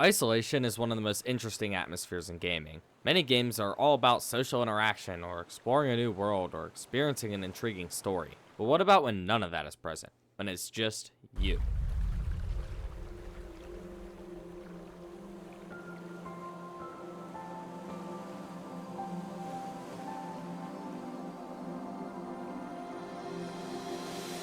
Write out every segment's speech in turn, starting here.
Isolation is one of the most interesting atmospheres in gaming. Many games are all about social interaction, or exploring a new world, or experiencing an intriguing story. But what about when none of that is present? When it's just you?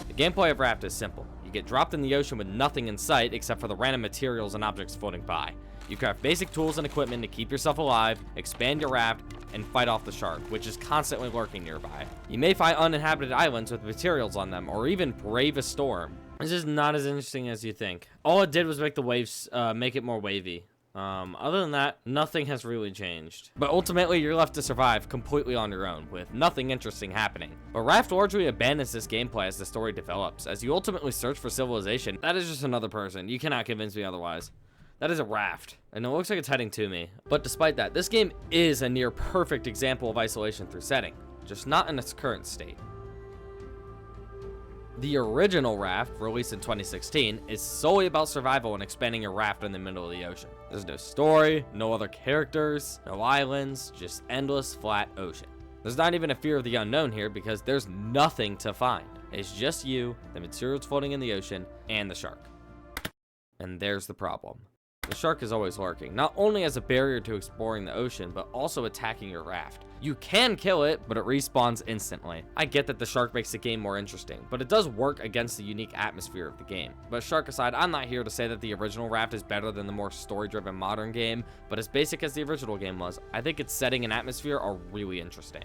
The gameplay of Raft is simple. You get dropped in the ocean with nothing in sight except for the random materials and objects floating by. You craft basic tools and equipment to keep yourself alive, expand your raft, and fight off the shark, which is constantly lurking nearby. You may find uninhabited islands with materials on them, or even brave a storm. This is not as interesting as you think. All it did was make the waves, make it more wavy. Other than that, nothing has really changed. But ultimately, you're left to survive completely on your own, with nothing interesting happening. But Raft largely abandons this gameplay as the story develops. As you ultimately search for civilization, that is just another person. You cannot convince me otherwise. That is a raft, and it looks like it's heading to me. But despite that, this game is a near perfect example of isolation through setting, just not in its current state. The original Raft, released in 2016, is solely about survival and expanding your raft in the middle of the ocean. There's no story, no other characters, no islands, just endless flat ocean. There's not even a fear of the unknown here because there's nothing to find. It's just you, the materials floating in the ocean, and the shark. And there's the problem. The shark is always lurking, not only as a barrier to exploring the ocean, but also attacking your raft. You can kill it, but it respawns instantly. I get that the shark makes the game more interesting, but it does work against the unique atmosphere of the game. But shark aside, I'm not here to say that the original Raft is better than the more story-driven modern game, but as basic as the original game was, I think its setting and atmosphere are really interesting.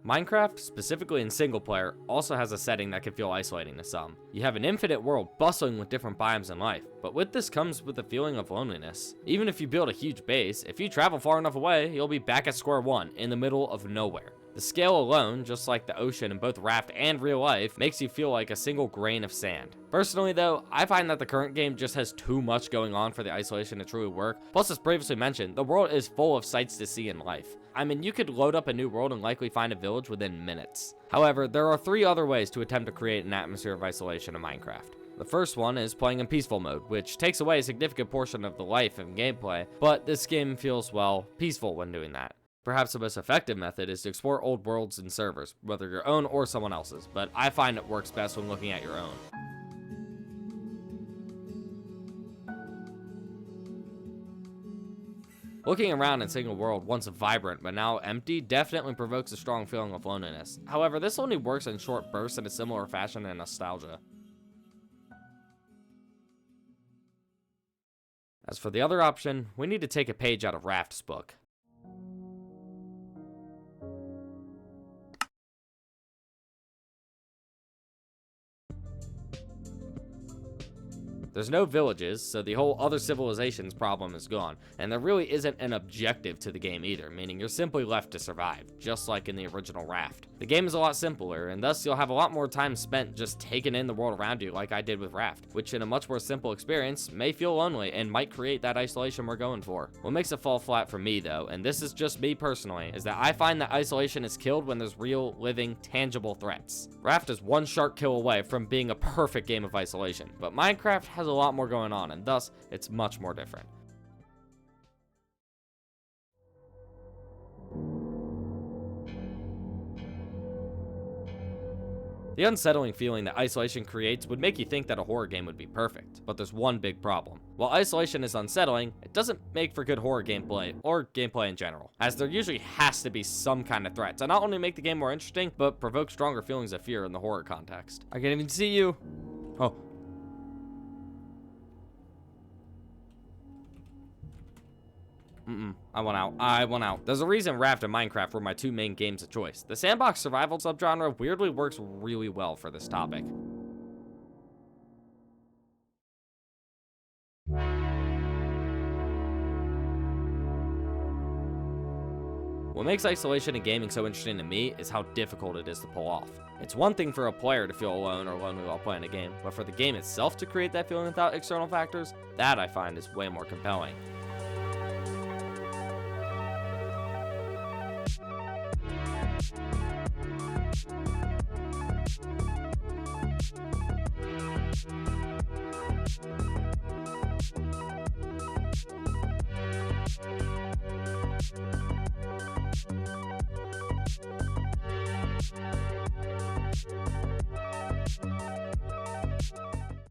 Minecraft, specifically in single player, also has a setting that can feel isolating to some. You have an infinite world bustling with different biomes and life, but with this comes with a feeling of loneliness. Even if you build a huge base, if you travel far enough away, you'll be back at square one, in the middle of nowhere. The scale alone, just like the ocean in both Raft and real life, makes you feel like a single grain of sand. Personally though, I find that the current game just has too much going on for the isolation to truly work. Plus, as previously mentioned, the world is full of sights to see in life. I mean, you could load up a new world and likely find a village within minutes. However, there are 3 other ways to attempt to create an atmosphere of isolation in Minecraft. The first one is playing in peaceful mode, which takes away a significant portion of the life and gameplay, but this game feels, well, peaceful when doing that. Perhaps the most effective method is to explore old worlds and servers, whether your own or someone else's, but I find it works best when looking at your own. Looking around in single world, once vibrant but now empty, definitely provokes a strong feeling of loneliness. However, this only works in short bursts in a similar fashion in nostalgia. As for the other option, we need to take a page out of Raft's book. There's no villages, so the whole other civilizations problem is gone, and there really isn't an objective to the game either, meaning you're simply left to survive, just like in the original Raft. The game is a lot simpler, and thus you'll have a lot more time spent just taking in the world around you like I did with Raft, which in a much more simple experience may feel lonely and might create that isolation we're going for. What makes it fall flat for me though, and this is just me personally, is that I find that isolation is killed when there's real, living, tangible threats. Raft is one shark kill away from being a perfect game of isolation, but Minecraft has a lot more going on, and thus it's much more different. The unsettling feeling that isolation creates would make you think that a horror game would be perfect, but there's one big problem. While isolation is unsettling, it doesn't make for good horror gameplay, or gameplay in general, as there usually has to be some kind of threat to not only make the game more interesting, but provoke stronger feelings of fear in the horror context. I can't even see you. Oh. I want out. There's a reason Raft and Minecraft were my 2 main games of choice. The sandbox survival subgenre weirdly works really well for this topic. What makes isolation in gaming so interesting to me is how difficult it is to pull off. It's one thing for a player to feel alone or lonely while playing a game, but for the game itself to create that feeling without external factors, that I find is way more compelling.